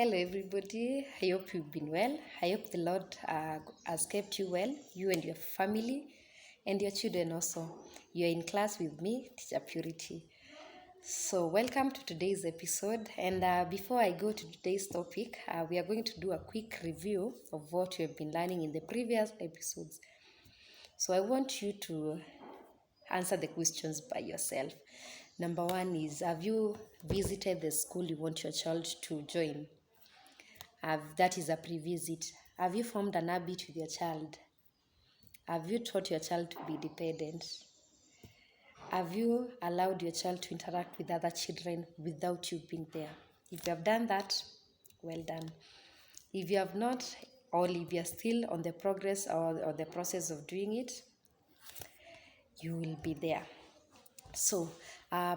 Hello, everybody. I hope you've been well. I hope the Lord has kept you well, you and your family, and your children also. You are in class with me, Teacher Purity. So, welcome to today's episode. And before I go to today's topic, we are going to do a quick review of what we have been learning in the previous episodes. So, I want you to answer the questions by yourself. Number one is, have you visited the school you want your child to join? That is a pre-visit. Have you formed an habit with your child? Have you taught your child to be dependent? Have you allowed your child to interact with other children without you being there? If you have done that, well done. If you have not, or if you are still on the progress or the process of doing it, you will be there. So,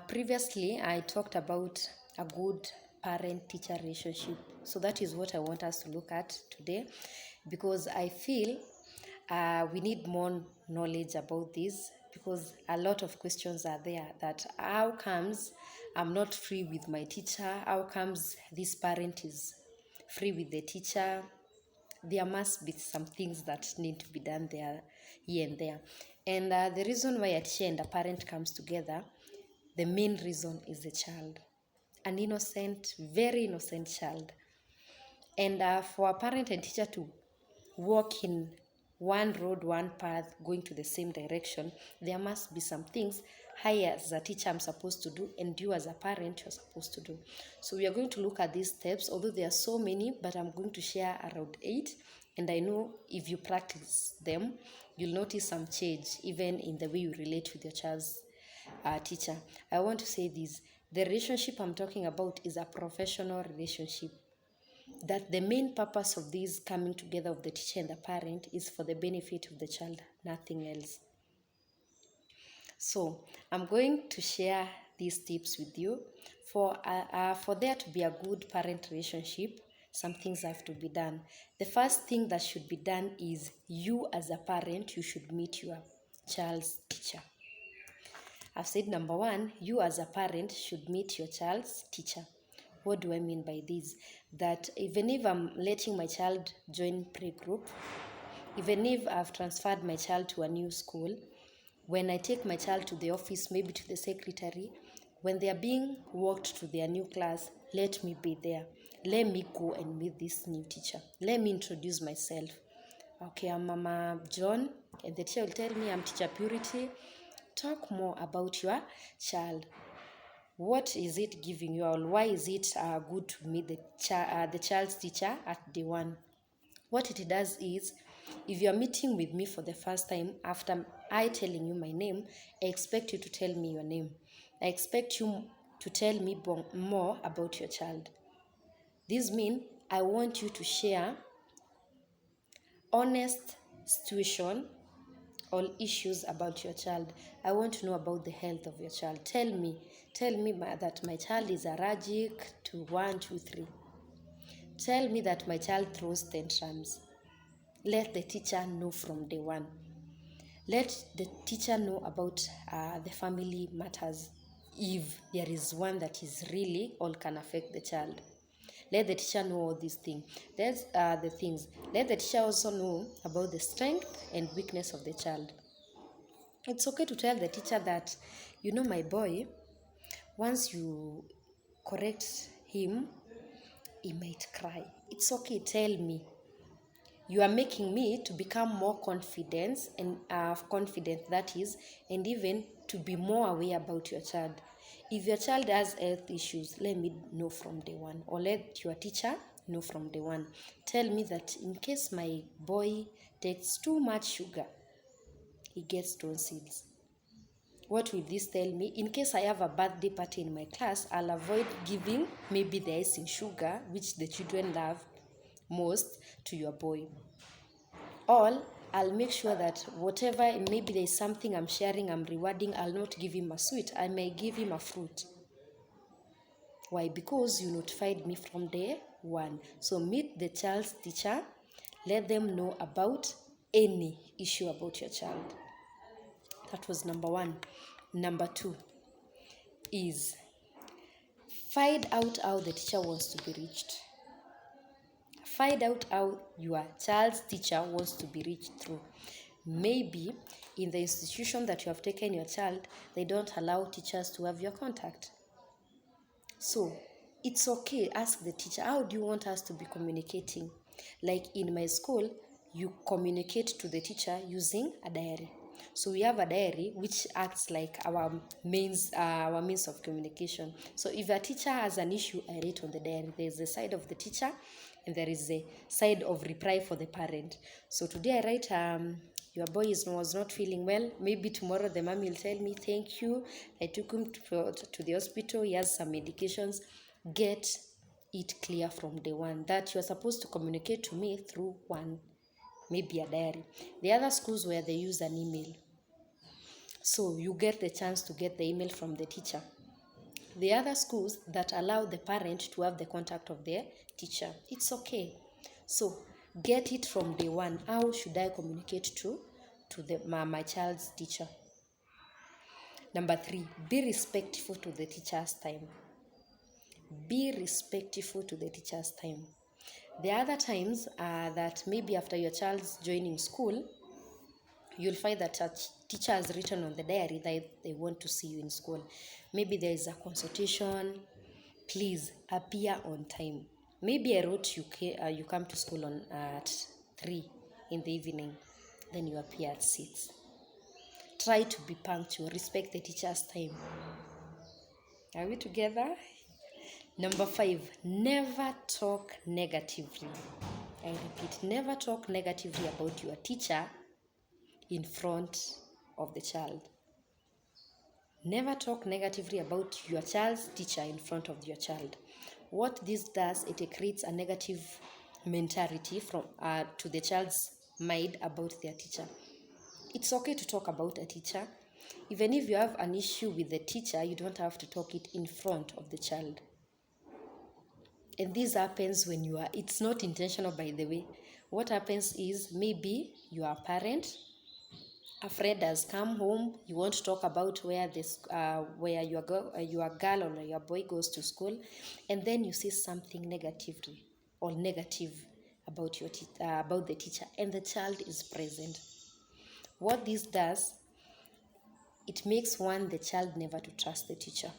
previously I talked about a good parent-teacher relationship. So that is what I want us to look at today, because I feel we need more knowledge about this, because a lot of questions are there that how comes I'm not free with my teacher? How comes this parent is free with the teacher? There must be some things that need to be done there, here and there. And the reason why a teacher and a parent comes together, the main reason is the child. An innocent, very innocent child. And for a parent and teacher to walk in one road, one path, going to the same direction, there must be some things I as a teacher I'm supposed to do, and you as a parent you're supposed to do. So we are going to look at these steps, although there are so many, but I'm going to share around 8. And I know if you practice them, you'll notice some change, even in the way you relate with your child's teacher. I want to say this. The relationship I'm talking about is a professional relationship. That the main purpose of this coming together of the teacher and the parent is for the benefit of the child, nothing else. So I'm going to share these tips with you. For there to be a good parent relationship, some things have to be done. The first thing that should be done is, you as a parent, you should meet your child's teacher. I've said number one, you as a parent should meet your child's teacher. What do I mean by this? That even if I'm letting my child join pre-group, even if I've transferred my child to a new school, when I take my child to the office, maybe to the secretary, when they are being walked to their new class, let me be there. Let me go and meet this new teacher. Let me introduce myself. Okay, I'm Mama John, and the teacher will tell me I'm Teacher Purity. Talk more about your child. What is it giving you, or why is it good to meet the child's teacher at day one? What it does is, if you are meeting with me for the first time, after I telling you my name, I expect you to tell me your name. I expect you to tell me more about your child. This means I want you to share honest situation, all issues about your child. I want to know about the health of your child. Tell me that my child is allergic to 1, 2, 3. Tell me that my child throws tantrums. Let the teacher know from day one. Let the teacher know about the family matters, if there is one that is really or can affect the child. Let the teacher know all these things. That's the things. Let the teacher also know about the strength and weakness of the child. It's okay to tell the teacher that, my boy, once you correct him, he might cry. It's okay, tell me. You are making me to become more confident, that is, and even to be more aware about your child. If your child has health issues, let me know from day one, or let your teacher know from day one. Tell me that in case my boy takes too much sugar, he gets tonsils. What will this tell me? In case I have a birthday party in my class, I'll avoid giving maybe the icing sugar, which the children love most, to your boy. Or I'll make sure that whatever, maybe there's something I'm sharing, I'm rewarding, I'll not give him a sweet. I may give him a fruit. Why? Because you notified me from day one. So meet the child's teacher. Let them know about any issue about your child. That was number one. Number two is, find out how the teacher wants to be reached. Find out how your child's teacher wants to be reached through. Maybe in the institution that you have taken your child, they don't allow teachers to have your contact. So it's okay, ask the teacher, how do you want us to be communicating? Like in my school, you communicate to the teacher using a diary. So we have a diary which acts like our means of communication. So if a teacher has an issue, I write on the diary. There's the side of the teacher and there is a side of reply for the parent. So today I write, your boy was not feeling well. Maybe tomorrow the mom will tell me, thank you, I took him to the hospital, he has some medications. Get it clear from day one that you're supposed to communicate to me through one, maybe a diary. The other schools where they use an email, so you get the chance to get the email from the teacher. The other schools that allow the parent to have the contact of their teacher, it's okay. So get it from day one. How should I communicate to my child's teacher? Number 3, be respectful to the teacher's time. Be respectful to the teacher's time. There are other times that maybe after your child's joining school, you'll find that a teacher has written on the diary that they want to see you in school. Maybe there is a consultation. Please appear on time. Maybe I wrote you come to school at 3 in the evening, then you appear at 6. Try to be punctual. Respect the teacher's time. Are we together? Number 5, never talk negatively. I repeat, never talk negatively about your teacher in front of the child. Never talk negatively about your child's teacher in front of your child. What this does, it creates a negative mentality to the child's mind about their teacher. It's okay to talk about a teacher. Even if you have an issue with the teacher, you don't have to talk it in front of the child. And this happens when it's not intentional, by the way. What happens is maybe you are a parent, a friend has come home, you want to talk about where your girl or your boy goes to school, and then you say something negative about about the teacher, and the child is present. What this does, it makes the child never to trust the teacher.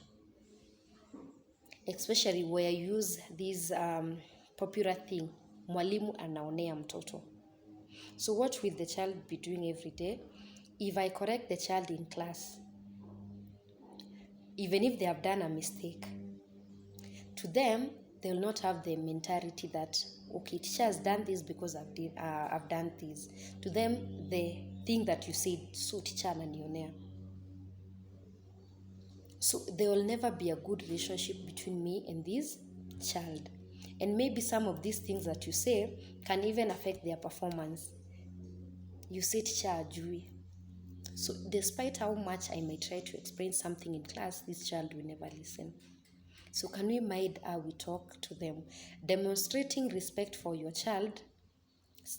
Especially where you use this popular thing, mwalimu anaonea mtoto. So what will the child be doing every day? If I correct the child in class, even if they have done a mistake, to them, they will not have the mentality that, okay, teacher has done this because I've done this. To them, they think that you said, so teacher ananionea. So there will never be a good relationship between me and this child. And maybe some of these things that you say can even affect their performance. You say teacher ajui. So despite how much I may try to explain something in class, this child will never listen. So can we mind how we talk to them? Demonstrating respect for your child's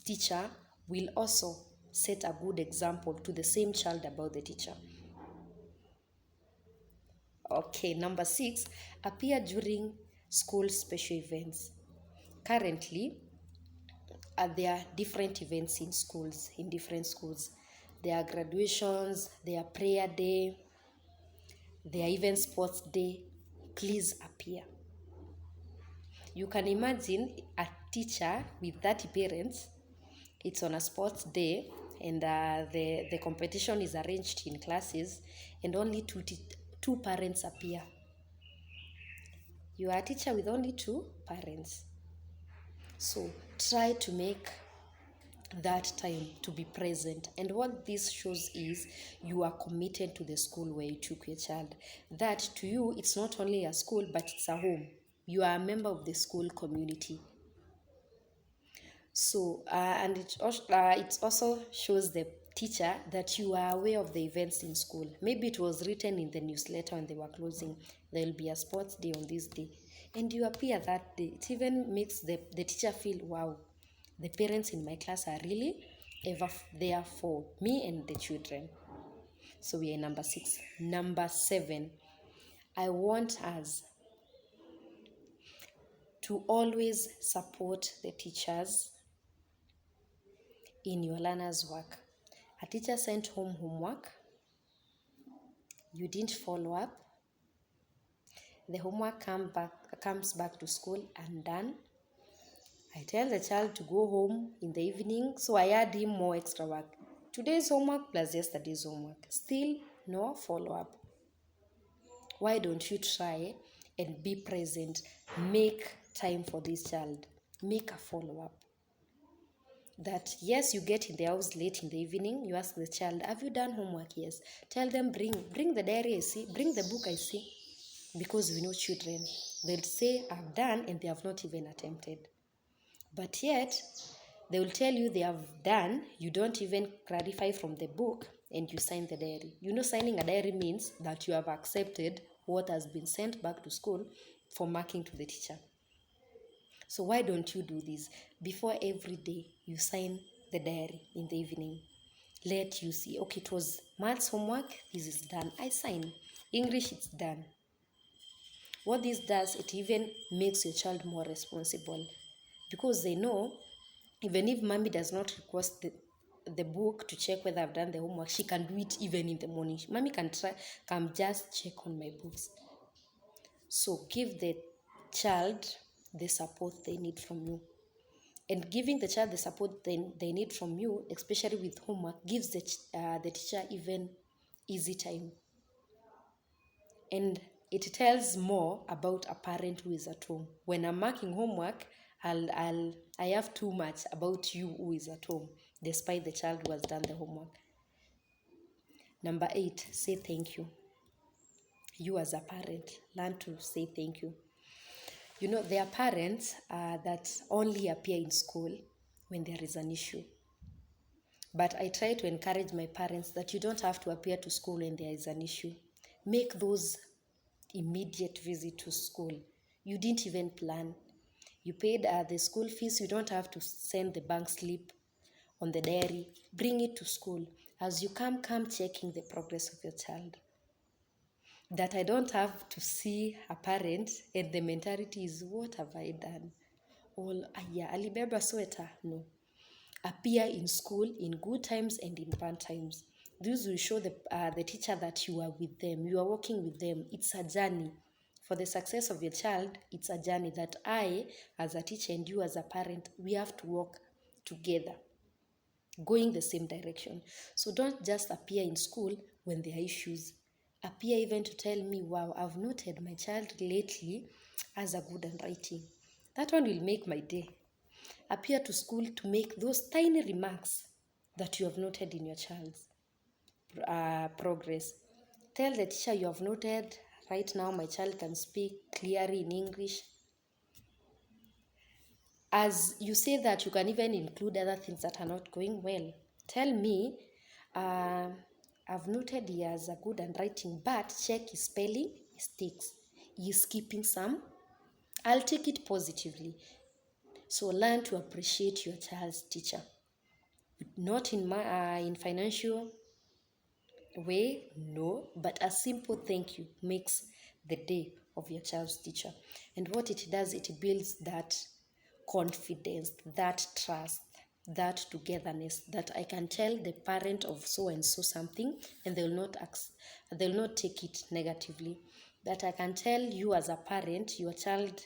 teacher will also set a good example to the same child about the teacher. Okay, number 6, appear during school special events. Currently, there are different events in different schools. There are graduations, there are prayer day, there are even sports day. Please appear. You can imagine a teacher with 30 parents. It's on a sports day, and the competition is arranged in classes, and only two parents appear. You are a teacher with only 2 parents. So try to make that time to be present. And what this shows is you are committed to the school where you took your child. That to you, it's not only a school, but it's a home. You are a member of the school community. So, and it also shows the teacher that you are aware of the events in school. Maybe it was written in the newsletter when they were closing, there will be a sports day on this day, and you appear that day. It even makes the teacher feel, wow, the parents in my class are really ever there for me and the children. So we are number 6. Number 7, I want us to always support the teachers in your learners' work. A teacher sent home homework, you didn't follow up, the homework comes back to school undone. I tell the child to go home in the evening, so I add him more extra work. Today's homework plus yesterday's homework. Still no follow-up. Why don't you try and be present? Make time for this child. Make a follow-up. That yes, you get in the house late in the evening, you ask the child, have you done homework? Yes. Tell them, bring the diary I see, bring the book I see. Because we know children, they'll say, I've done, and they have not even attempted. But yet, they will tell you they have done, you don't even clarify from the book, and you sign the diary. You know, signing a diary means that you have accepted what has been sent back to school for marking to the teacher. So why don't you do this? Before every day, you sign the diary in the evening. Let you see, okay, it was maths homework, this is done. I sign. English, it's done. What this does, it even makes your child more responsible, because they know even if mommy does not request the book to check whether I've done the homework, she can do it even in the morning. Mommy can just check on my books. So give the child the support they need from you. And giving the child the support they need from you, especially with homework, gives the teacher even easy time. And it tells more about a parent who is at home. When I'm marking homework, I have too much about you who is at home, despite the child who has done the homework. Number 8, say thank you. You as a parent, learn to say thank you. You know, there are parents that only appear in school when there is an issue. But I try to encourage my parents that you don't have to appear to school when there is an issue. Make those immediate visit to school. You didn't even plan. You paid the school fees. You don't have to send the bank slip on the diary. Bring it to school. As you come checking the progress of your child. That I don't have to see a parent and the mentality is, what have I done? Alibeba sweater. No. Appear in school in good times and in bad times. This will show the teacher that you are with them. You are working with them. It's a journey. For the success of your child, it's a journey that I, as a teacher, and you as a parent, we have to work together, going the same direction. So don't just appear in school when there are issues. Appear even to tell me, wow, I've noted my child lately has a good handwriting. That one will make my day. Appear to school to make those tiny remarks that you have noted in your child's progress. Tell the teacher you have noted, right now my child can speak clearly in English. As you say that, you can even include other things that are not going well. Tell me, I've noted he has a good handwriting, but check his spelling mistakes. He is skipping some. I'll take it positively. So learn to appreciate your child's teacher. Not in financial way, no, but a simple thank you makes the day of your child's teacher. And what it does, it builds that confidence, that trust, that togetherness, that I can tell the parent of so and so something and they'll not take it negatively. That I can tell you as a parent, your child,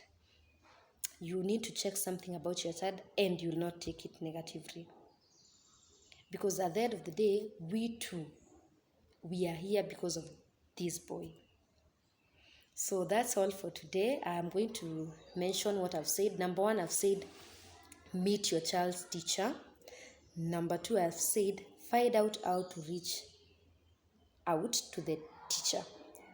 you need to check something about your child and you'll not take it negatively. Because at the end of the day, we are here because of this boy. So that's all for today. I'm going to mention what I've said. Number 1, I've said meet your child's teacher. Number 2, I've said find out how to reach out to the teacher.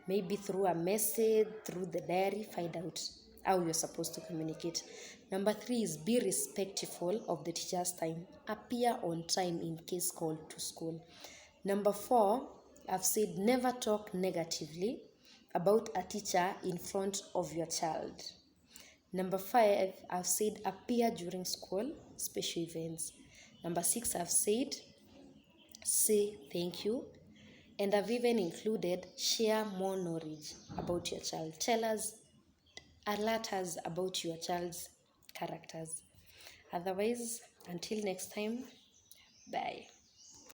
Maybe through a message, through the diary, find out how you're supposed to communicate. Number 3 is be respectful of the teacher's time. Appear on time in case called to school. Number 4, I've said never talk negatively about a teacher in front of your child. Number 5, I've said appear during school, special events. Number 6, I've said say thank you. And I've even included share more knowledge about your child. Tell us alert us about your child's characters. Otherwise, until next time, bye.